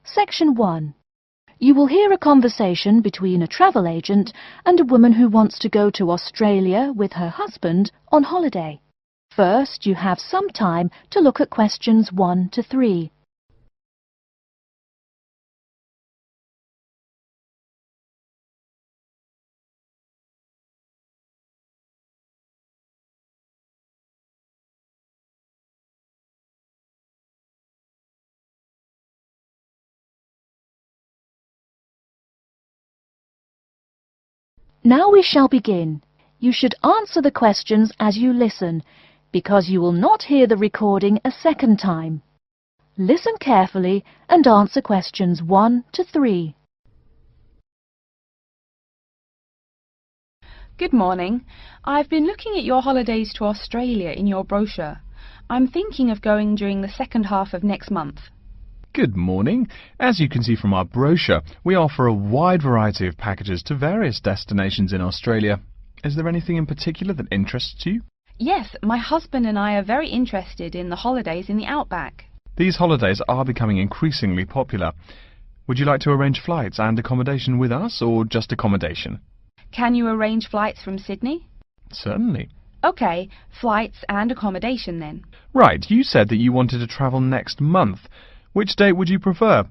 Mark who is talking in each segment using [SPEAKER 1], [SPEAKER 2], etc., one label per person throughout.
[SPEAKER 1] Section 1. You will hear a conversation between a travel agent and a woman who wants to go to Australia with her husband on holiday. First, you have some time to look at questions 1 to 3. Now we shall begin. You should answer the questions as you listen, because you will not hear the recording a second time. Listen carefully and answer questions 1 to 3.
[SPEAKER 2] Good morning. I've been looking at your holidays to Australia in your brochure. I'm thinking of going during the second half of next month.
[SPEAKER 3] Good morning. As you can see from our brochure, we offer a wide variety of packages to various destinations in Australia. Is there anything in particular that interests you?
[SPEAKER 2] Yes, my husband and I are very interested in the holidays in the outback.
[SPEAKER 3] These holidays are becoming increasingly popular. Would you like to arrange flights and accommodation with us, or just accommodation?
[SPEAKER 2] Can you arrange flights from Sydney?
[SPEAKER 3] Certainly.
[SPEAKER 2] OK, flights and accommodation then.
[SPEAKER 3] Right, you said that you wanted to travel next month. Which date would you prefer?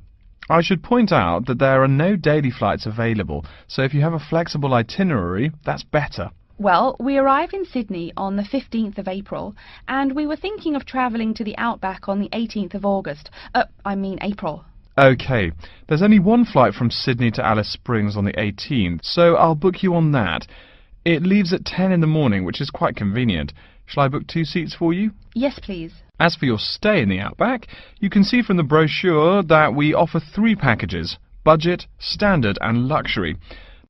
[SPEAKER 3] I should point out that there are no daily flights available, so if you have a flexible itinerary, that's better.
[SPEAKER 2] Well, we arrive in Sydney on the 15th of April, and we were thinking of travelling to the outback on the 18th of August. April.
[SPEAKER 3] OK, there's only one flight from Sydney to Alice Springs on the 18th, so I'll book you on that. It leaves at 10 in the morning, which is quite convenient. Shall I book 2 seats for you?
[SPEAKER 2] Yes, please.
[SPEAKER 3] As for your stay in the outback, you can see from the brochure that we offer 3 packages: budget, standard and luxury.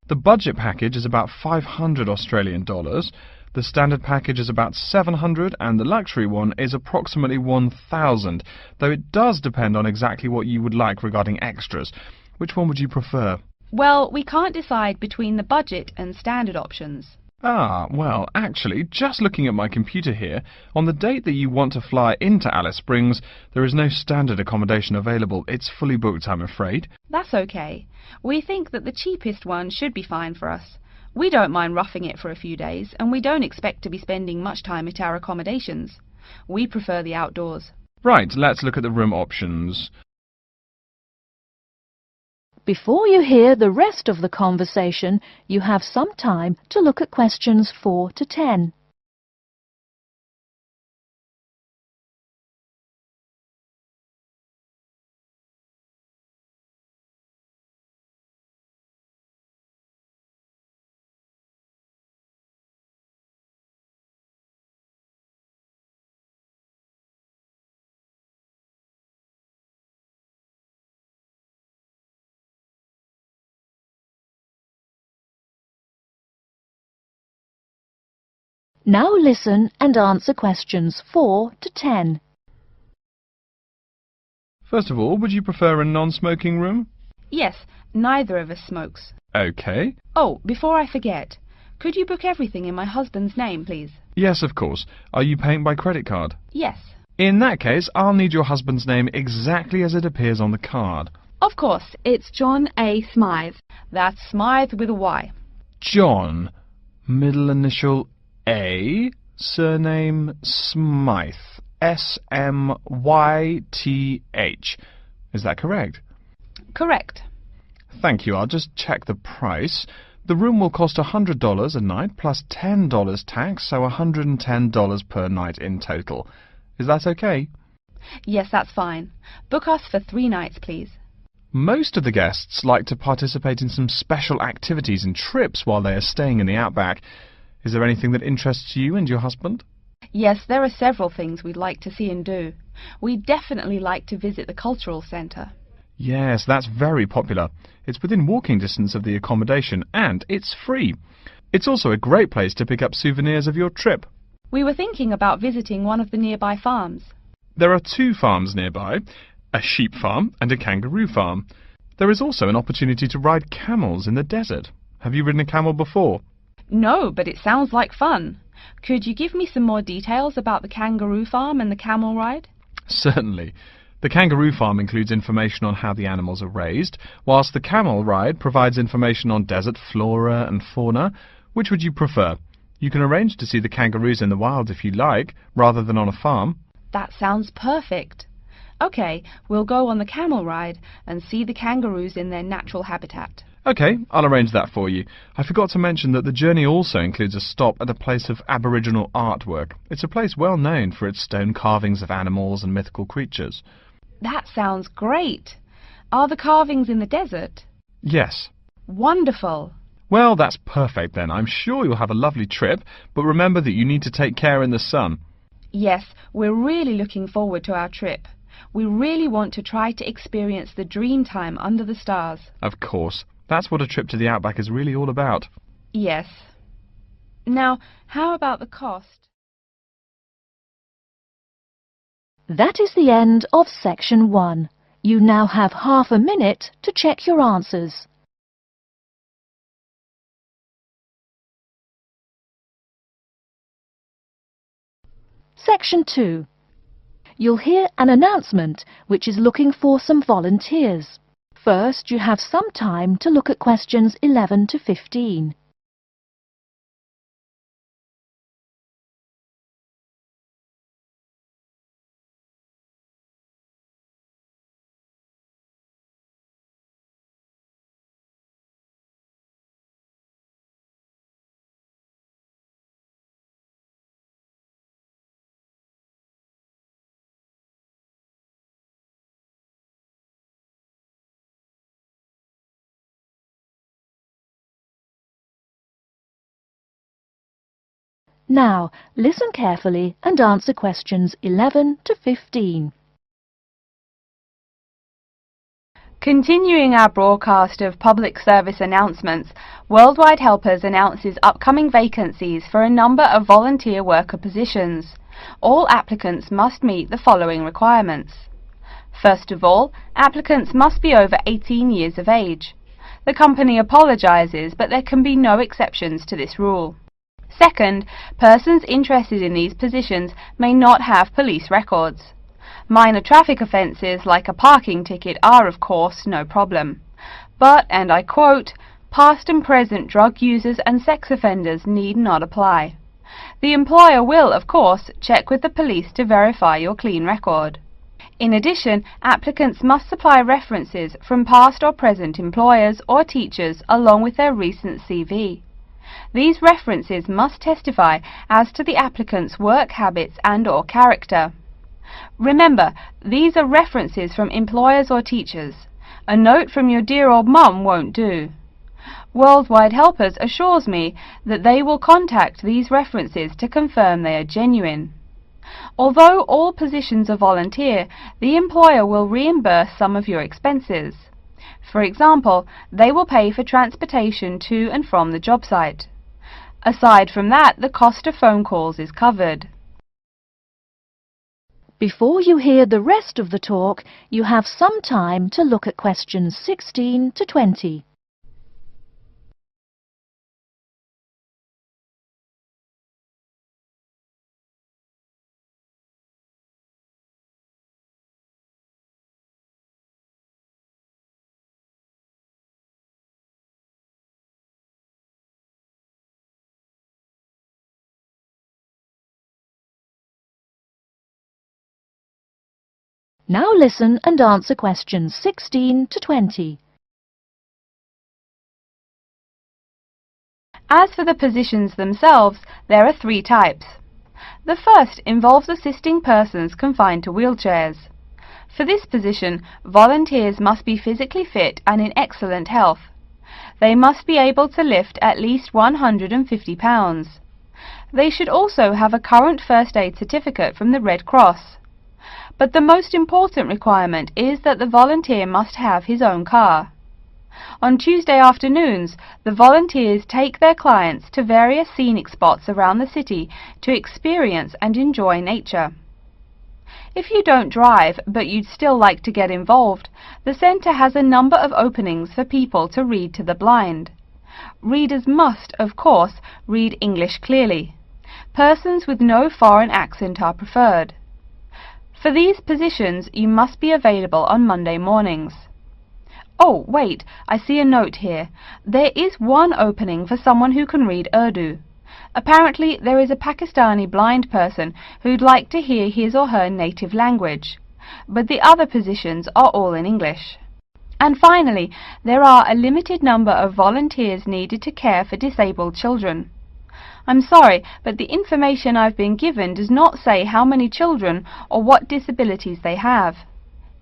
[SPEAKER 3] The budget package is about $500 Australian dollars, the standard package is about $700 and the luxury one is approximately $1,000, though it does depend on exactly what you would like regarding extras. Which one would you prefer?
[SPEAKER 2] Well, we can't decide between the budget and standard options.
[SPEAKER 3] Well, actually, just looking at my computer here, on the date that you want to fly into Alice Springs, there is no standard accommodation available. It's fully booked, I'm afraid.
[SPEAKER 2] That's okay. We think that the cheapest one should be fine for us. We don't mind roughing it for a few days, and we don't expect to be spending much time at our accommodations. We prefer the outdoors.
[SPEAKER 3] Right, let's look at the room options.
[SPEAKER 1] Before you hear the rest of the conversation, you have some time to look at questions 4 to 10. Now listen and answer questions 4 to 10.
[SPEAKER 3] First of all, would you prefer a non-smoking room?
[SPEAKER 2] Yes, neither of us smokes.
[SPEAKER 3] OK.
[SPEAKER 2] Oh, before I forget, could you book everything in my husband's name, please?
[SPEAKER 3] Yes, of course. Are you paying by credit card?
[SPEAKER 2] Yes.
[SPEAKER 3] In that case, I'll need your husband's name exactly as it appears on the card.
[SPEAKER 2] Of course, it's John A. Smythe. That's Smythe with a Y.
[SPEAKER 3] John, middle initial A, surname Smythe, S-M-Y-T-H. Is that correct?
[SPEAKER 2] Correct.
[SPEAKER 3] Thank you. I'll just check the price. The room will cost $100 a night plus $10 tax, so $110 per night in total. Is that okay?
[SPEAKER 2] Yes, that's fine. Book us for 3 nights, please.
[SPEAKER 3] Most of the guests like to participate in some special activities and trips while they are staying in the outback. Is there anything that interests you and your husband?
[SPEAKER 2] Yes, there are several things we'd like to see and do. We'd definitely like to visit the cultural centre.
[SPEAKER 3] Yes, that's very popular. It's within walking distance of the accommodation and it's free. It's also a great place to pick up souvenirs of your trip.
[SPEAKER 2] We were thinking about visiting one of the nearby farms.
[SPEAKER 3] There are 2 farms nearby, a sheep farm and a kangaroo farm. There is also an opportunity to ride camels in the desert. Have you ridden a camel before?
[SPEAKER 2] No, but it sounds like fun. Could you give me some more details about the kangaroo farm and the camel ride?
[SPEAKER 3] Certainly. The kangaroo farm includes information on how the animals are raised, whilst the camel ride provides information on desert flora and fauna. Which would you prefer? You can arrange to see the kangaroos in the wild if you like, rather than on a farm.
[SPEAKER 2] That sounds perfect. OK, we'll go on the camel ride and see the kangaroos in their natural habitat.
[SPEAKER 3] OK, I'll arrange that for you. I forgot to mention that the journey also includes a stop at a place of Aboriginal artwork. It's a place well known for its stone carvings of animals and mythical creatures.
[SPEAKER 2] That sounds great. Are the carvings in the desert?
[SPEAKER 3] Yes.
[SPEAKER 2] Wonderful.
[SPEAKER 3] Well, that's perfect then. I'm sure you'll have a lovely trip, but remember that you need to take care in the sun.
[SPEAKER 2] Yes, we're really looking forward to our trip. We really want to try to experience the dream time under the stars.
[SPEAKER 3] Of course. That's what a trip to the outback is really all about.
[SPEAKER 2] Yes. Now, how about the cost?
[SPEAKER 1] That is the end of section 1. You now have half a minute to check your answers. Section 2. You'll hear an announcement which is looking for some volunteers. First, you have some time to look at questions 11 to 15. Now, listen carefully and answer questions 11 to 15.
[SPEAKER 2] Continuing our broadcast of public service announcements, Worldwide Helpers announces upcoming vacancies for a number of volunteer worker positions. All applicants must meet the following requirements. First of all, applicants must be over 18 years of age. The company apologises, but there can be no exceptions to this rule. Second, persons interested in these positions may not have police records. Minor traffic offences like a parking ticket are, of course, no problem. But, and I quote, past and present drug users and sex offenders need not apply. The employer will, of course, check with the police to verify your clean record. In addition, applicants must supply references from past or present employers or teachers along with their recent CV. These references must testify as to the applicant's work habits and/or character. Remember, these are references from employers or teachers. A note from your dear old mum won't do. Worldwide Helpers assures me that they will contact these references to confirm they are genuine. Although all positions are volunteer, the employer will reimburse some of your expenses. For example, they will pay for transportation to and from the job site. Aside from that, the cost of phone calls is covered.
[SPEAKER 1] Before you hear the rest of the talk, you have some time to look at questions 16 to 20. Now listen and answer questions 16 to 20.
[SPEAKER 2] As for the positions themselves, there are 3 types. The first involves assisting persons confined to wheelchairs. For this position, volunteers must be physically fit and in excellent health. They must be able to lift at least 150 pounds. They should also have a current first aid certificate from the Red Cross. But the most important requirement is that the volunteer must have his own car. On Tuesday afternoons, the volunteers take their clients to various scenic spots around the city to experience and enjoy nature. If you don't drive, but you'd still like to get involved, the centre has a number of openings for people to read to the blind. Readers must, of course, read English clearly. Persons with no foreign accent are preferred. For these positions, you must be available on Monday mornings. Oh, wait, I see a note here. There is one opening for someone who can read Urdu. Apparently, there is a Pakistani blind person who'd like to hear his or her native language, but the other positions are all in English. And finally, there are a limited number of volunteers needed to care for disabled children. I'm sorry, but the information I've been given does not say how many children or what disabilities they have.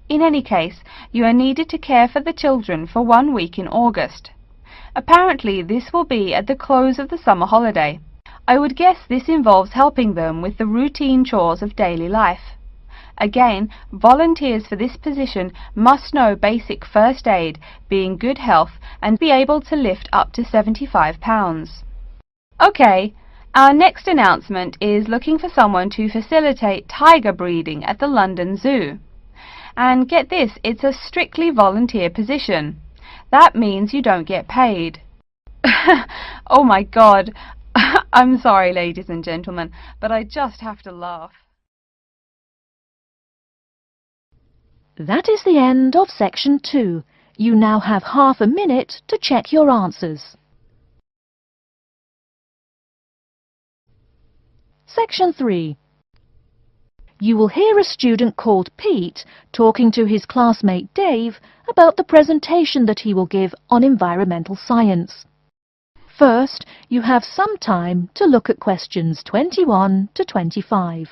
[SPEAKER 2] In any case, you are needed to care for the children for 1 week in August. Apparently, this will be at the close of the summer holiday. I would guess this involves helping them with the routine chores of daily life. Again, volunteers for this position must know basic first aid, be in good health, and be able to lift up to 75 pounds. Okay, our next announcement is looking for someone to facilitate tiger breeding at the London Zoo. And get this, it's a strictly volunteer position. That means you don't get paid. Oh my God, I'm sorry ladies and gentlemen, but I just have to laugh.
[SPEAKER 1] That is the end of section 2. You now have half a minute to check your answers. Section 3. You will hear a student called Pete talking to his classmate Dave about the presentation that he will give on environmental science. First, you have some time to look at questions 21 to 25.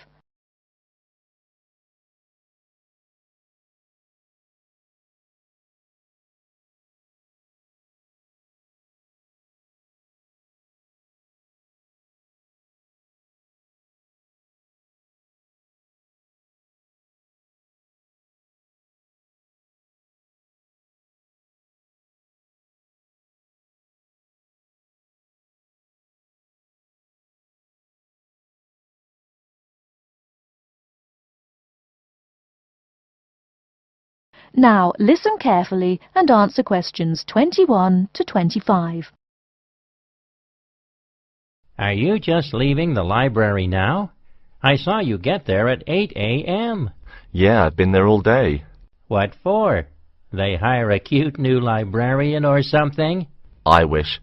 [SPEAKER 1] Now listen carefully and answer questions 21 to 25.
[SPEAKER 4] Are you just leaving the library now? I saw you get there at 8 a.m.
[SPEAKER 5] Yeah, I've been there all day.
[SPEAKER 4] What for? They hire a cute new librarian or something?
[SPEAKER 5] I wish.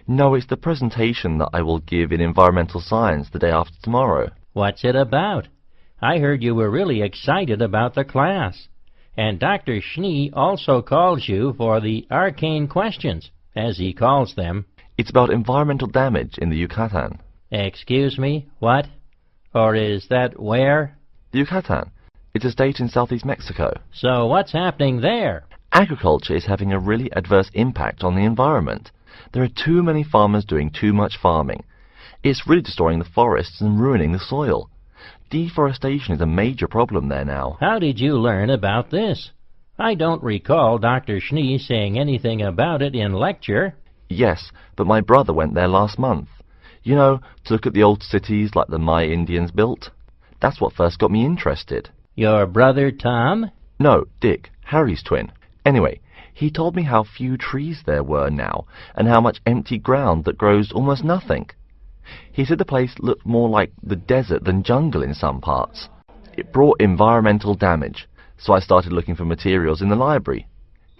[SPEAKER 5] No, it's the presentation that I will give in environmental science the day after tomorrow.
[SPEAKER 4] What's it about? I heard you were really excited about the class. And Dr. Schnee also calls you for the arcane questions, as he calls them.
[SPEAKER 5] It's about environmental damage in the Yucatan.
[SPEAKER 4] Excuse me, what? Or is that where?
[SPEAKER 5] The Yucatan. It's a state in southeast Mexico.
[SPEAKER 4] So what's happening there?
[SPEAKER 5] Agriculture is having a really adverse impact on the environment. There are too many farmers doing too much farming. It's really destroying the forests and ruining the soil. Deforestation is a major problem there now.
[SPEAKER 4] How did you learn about this? I don't recall Dr. Schnee saying anything about it in lecture.
[SPEAKER 5] Yes, but my brother went there last month. You know, to look at the old cities like the Maya Indians built. That's what first got me interested.
[SPEAKER 4] Your brother Tom?
[SPEAKER 5] No, Dick, Harry's twin. Anyway, he told me how few trees there were now, and how much empty ground that grows almost nothing. He said the place looked more like the desert than jungle in some parts. It brought environmental damage, so I started looking for materials in the library.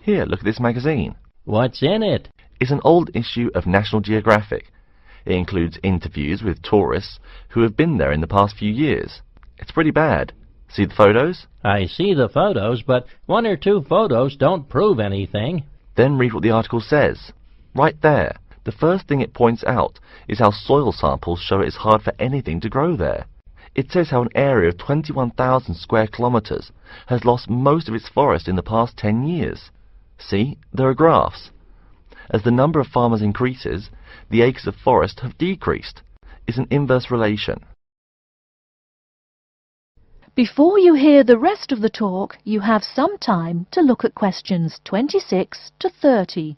[SPEAKER 5] Here, look at this magazine.
[SPEAKER 4] What's in it?
[SPEAKER 5] It's an old issue of National Geographic. It includes interviews with tourists who have been there in the past few years. It's pretty bad. See the photos?
[SPEAKER 4] I see the photos, but 1 or 2 photos don't prove anything.
[SPEAKER 5] Then read what the article says. Right there. The first thing it points out is how soil samples show it's hard for anything to grow there. It says how an area of 21,000 square kilometers has lost most of its forest in the past 10 years. See, there are graphs. As the number of farmers increases, the acres of forest have decreased. It's an inverse relation.
[SPEAKER 1] Before you hear the rest of the talk, you have some time to look at questions 26 to 30.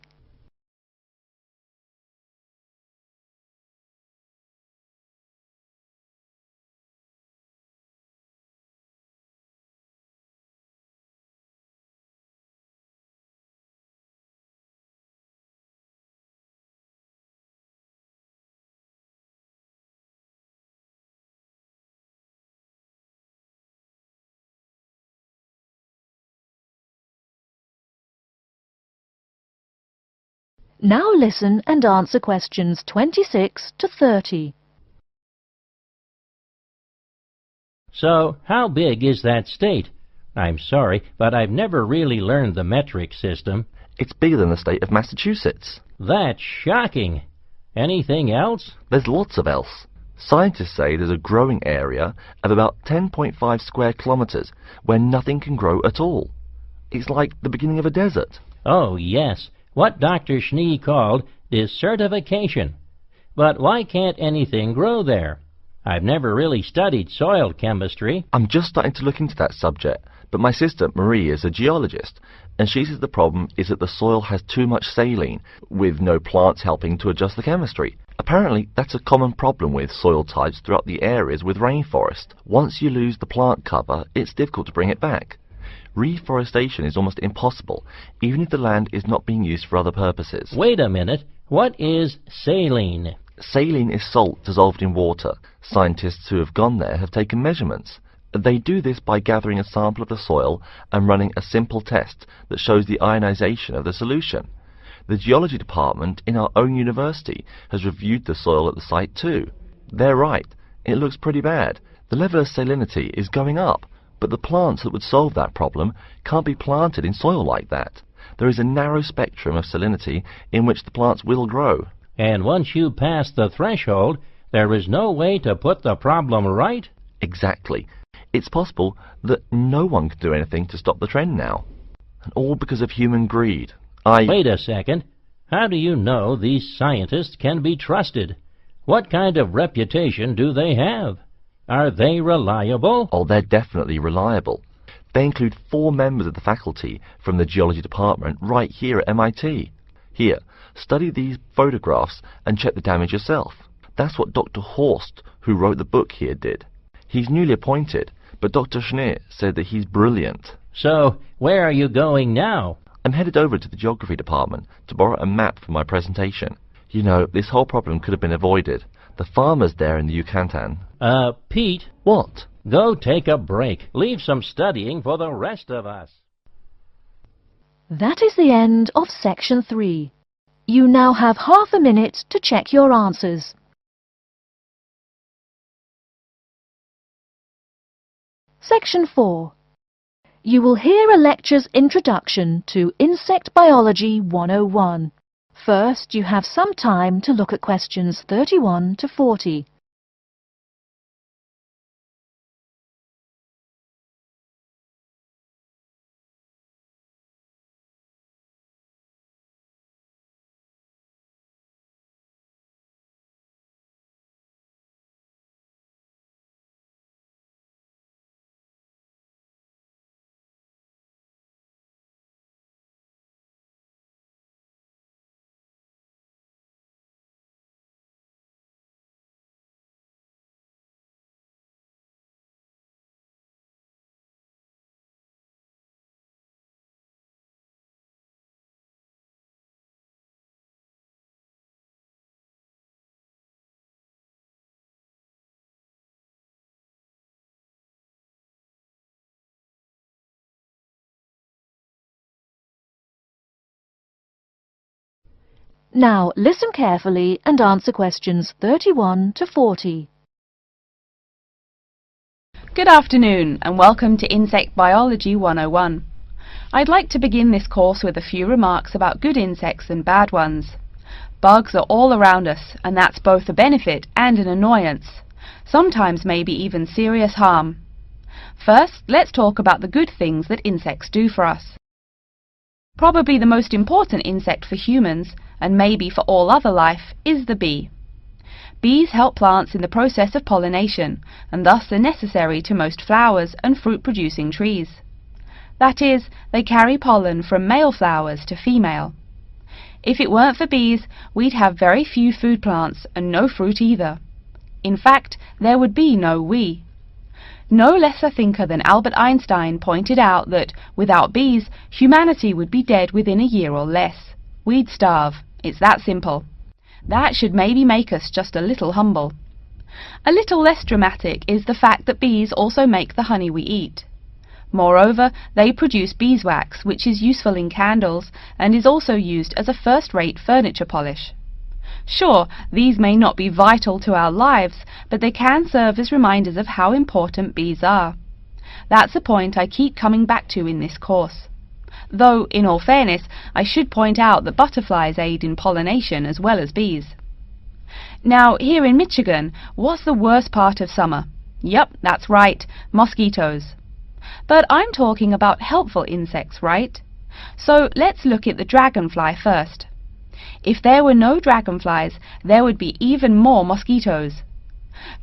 [SPEAKER 1] Now listen and answer questions 26 to 30.
[SPEAKER 4] So, how big is that state? I'm sorry, but I've never really learned the metric system.
[SPEAKER 5] It's bigger than the state of Massachusetts.
[SPEAKER 4] That's shocking. Anything else?
[SPEAKER 5] There's lots of else. Scientists say there's a growing area of about 10.5 square kilometers where nothing can grow at all. It's like the beginning of a desert.
[SPEAKER 4] Oh, yes, what Dr. Schnee called desertification. But why can't anything grow there? I've never really studied soil chemistry.
[SPEAKER 5] I'm just starting to look into that subject, but my sister Marie is a geologist, and she says the problem is that the soil has too much saline, with no plants helping to adjust the chemistry. Apparently, that's a common problem with soil types throughout the areas with rainforest. Once you lose the plant cover, it's difficult to bring it back. Reforestation is almost impossible, even if the land is not being used for other purposes.
[SPEAKER 4] Wait a minute. What is saline?
[SPEAKER 5] Saline is salt dissolved in water. Scientists who have gone there have taken measurements. They do this by gathering a sample of the soil and running a simple test that shows the ionization of the solution. The geology department in our own university has reviewed the soil at the site too. They're right. It looks pretty bad. The level of salinity is going up, but the plants that would solve that problem can't be planted in soil like that. There is a narrow spectrum of salinity in which the plants will grow.
[SPEAKER 4] And once you pass the threshold, there is no way to put the problem right?
[SPEAKER 5] Exactly. It's possible that no one can do anything to stop the trend now. And all because of human greed.
[SPEAKER 4] Wait a second. How do you know these scientists can be trusted? What kind of reputation do they have? Are they reliable?
[SPEAKER 5] Oh, they're definitely reliable. They include 4 members of the faculty from the geology department right here at MIT. Here, study these photographs and check the damage yourself. That's what Dr. Horst, who wrote the book here, did. He's newly appointed, but Dr. Schnee said that he's brilliant.
[SPEAKER 4] So, where are you going now?
[SPEAKER 5] I'm headed over to the geography department to borrow a map for my presentation. You know, this whole problem could have been avoided. The farmers there in the Yucatan...
[SPEAKER 4] Pete?
[SPEAKER 5] What?
[SPEAKER 4] Go take a break. Leave some studying for the rest of us.
[SPEAKER 1] That is the end of Section 3. You now have half a minute to check your answers. Section 4. You will hear a lecture's introduction to Insect Biology 101. First, you have some time to look at questions 31 to 40. Now, listen carefully and answer questions 31 to 40.
[SPEAKER 2] Good afternoon and welcome to Insect Biology 101. I'd like to begin this course with a few remarks about good insects and bad ones. Bugs are all around us, and that's both a benefit and an annoyance, sometimes maybe even serious harm. First, let's talk about the good things that insects do for us. Probably the most important insect for humans, and maybe for all other life, is the bee. Bees help plants in the process of pollination, and thus are necessary to most flowers and fruit-producing trees. That is, they carry pollen from male flowers to female. If it weren't for bees, we'd have very few food plants and no fruit either. In fact, there would be no we. No less a thinker than Albert Einstein pointed out that, without bees, humanity would be dead within a year or less. We'd starve. It's that simple. That should maybe make us just a little humble. A little less dramatic is the fact that bees also make the honey we eat. Moreover, they produce beeswax, which is useful in candles and is also used as a first-rate furniture polish. Sure, these may not be vital to our lives, but they can serve as reminders of how important bees are. That's a point I keep coming back to in this course. Though, in all fairness, I should point out that butterflies aid in pollination as well as bees. Now, here in Michigan, what's the worst part of summer? Yep, that's right, mosquitoes. But I'm talking about helpful insects, right? So let's look at the dragonfly first. If there were no dragonflies, there would be even more mosquitoes.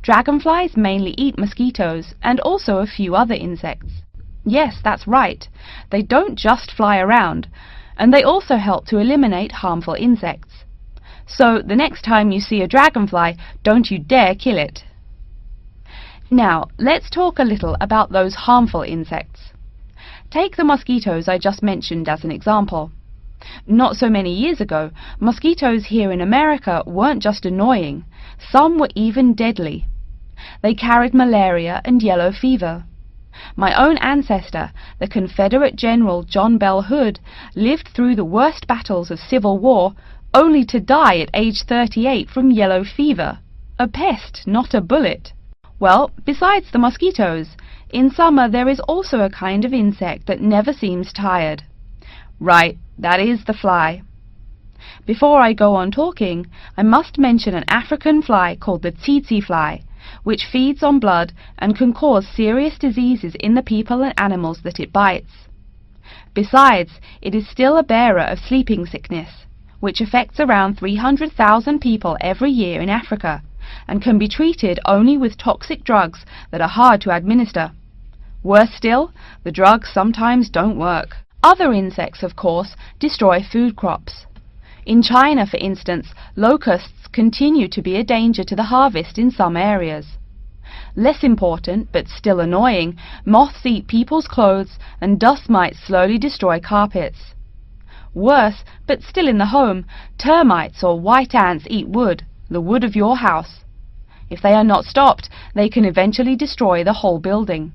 [SPEAKER 2] Dragonflies mainly eat mosquitoes and also a few other insects. Yes, that's right. They don't just fly around, and they also help to eliminate harmful insects. So the next time you see a dragonfly, don't you dare kill it. Now, let's talk a little about those harmful insects. Take the mosquitoes I just mentioned as an example. Not so many years ago, mosquitoes here in America weren't just annoying, some were even deadly. They carried malaria and yellow fever. My own ancestor, the Confederate General John Bell Hood, lived through the worst battles of Civil War, only to die at age 38 from yellow fever. A pest, not a bullet. Well, besides the mosquitoes, in summer there is also a kind of insect that never seems tired. Right, that is the fly. Before I go on talking, I must mention an African fly called the tsetse fly, which feeds on blood and can cause serious diseases in the people and animals that it bites. Besides, it is still a bearer of sleeping sickness, which affects around 300,000 people every year in Africa, and can be treated only with toxic drugs that are hard to administer. Worse still, the drugs sometimes don't work. Other insects, of course, destroy food crops. In China, for instance, locusts continue to be a danger to the harvest in some areas. Less important, but still annoying, moths eat people's clothes and dust mites slowly destroy carpets. Worse, but still in the home, termites or white ants eat wood, the wood of your house. If they are not stopped, they can eventually destroy the whole building.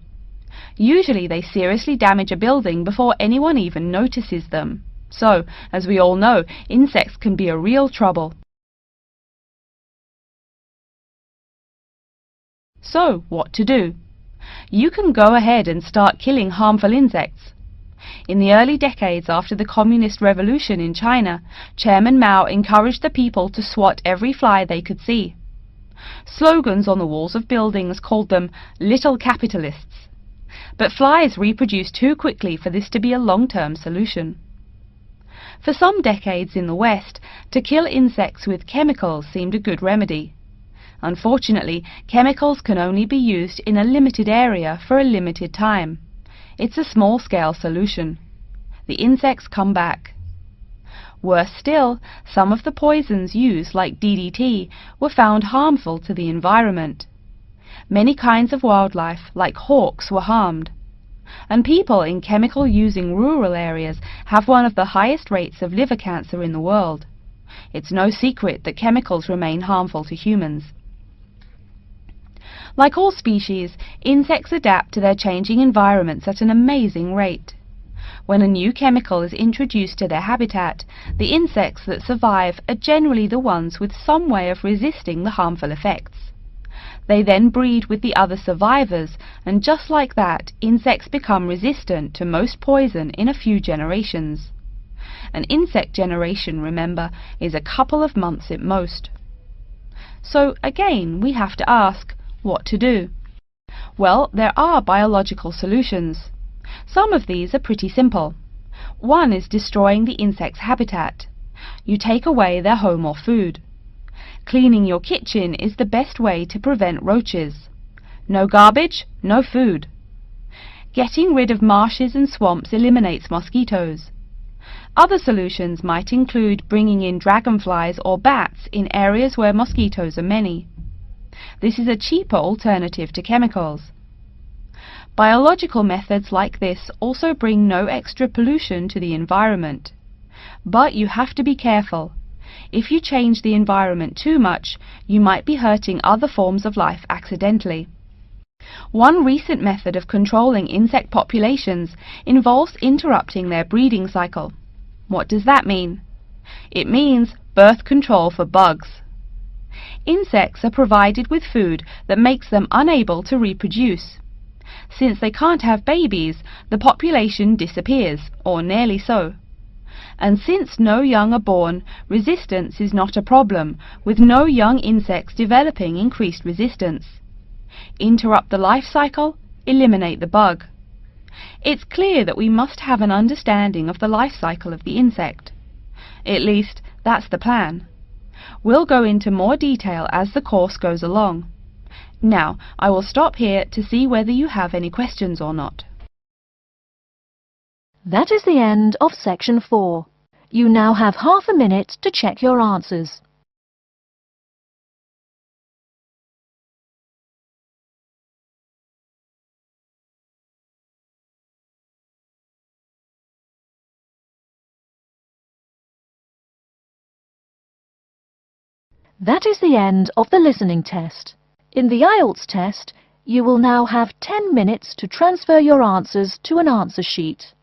[SPEAKER 2] Usually they seriously damage a building before anyone even notices them. So, as we all know, insects can be a real trouble. So, what to do? You can go ahead and start killing harmful insects. In the early decades after the Communist Revolution in China, Chairman Mao encouraged the people to swat every fly they could see. Slogans on the walls of buildings called them "little capitalists." But flies reproduce too quickly for this to be a long-term solution. For some decades in the West, to kill insects with chemicals seemed a good remedy. Unfortunately, chemicals can only be used in a limited area for a limited time. It's a small-scale solution. The insects come back. Worse still, some of the poisons used, like DDT, were found harmful to the environment. Many kinds of wildlife, like hawks, were harmed. And people in chemical-using rural areas have one of the highest rates of liver cancer in the world. It's no secret that chemicals remain harmful to humans. Like all species, insects adapt to their changing environments at an amazing rate. When a new chemical is introduced to their habitat, the insects that survive are generally the ones with some way of resisting the harmful effects. They then breed with the other survivors, and just like that, insects become resistant to most poison in a few generations. An insect generation, remember, is a couple of months at most. So again, we have to ask, what to do? Well, there are biological solutions. Some of these are pretty simple. One is destroying the insect's habitat. You take away their home or food. Cleaning your kitchen is the best way to prevent roaches. No garbage, no food. Getting rid of marshes and swamps eliminates mosquitoes. Other solutions might include bringing in dragonflies or bats in areas where mosquitoes are many. This is a cheaper alternative to chemicals. Biological methods like this also bring no extra pollution to the environment. But you have to be careful. If you change the environment too much, you might be hurting other forms of life accidentally. One recent method of controlling insect populations involves interrupting their breeding cycle. What does that mean? It means birth control for bugs. Insects are provided with food that makes them unable to reproduce. Since they can't have babies, the population disappears, or nearly so. And since no young are born, resistance is not a problem, with no young insects developing increased resistance. Interrupt the life cycle, eliminate the bug. It's clear that we must have an understanding of the life cycle of the insect. At least, that's the plan. We'll go into more detail as the course goes along. Now, I will stop here to see whether you have any questions or not.
[SPEAKER 1] That is the end of Section 4. You now have half a minute to check your answers. That is the end of the listening test. In the IELTS test, you will now have 10 minutes to transfer your answers to an answer sheet.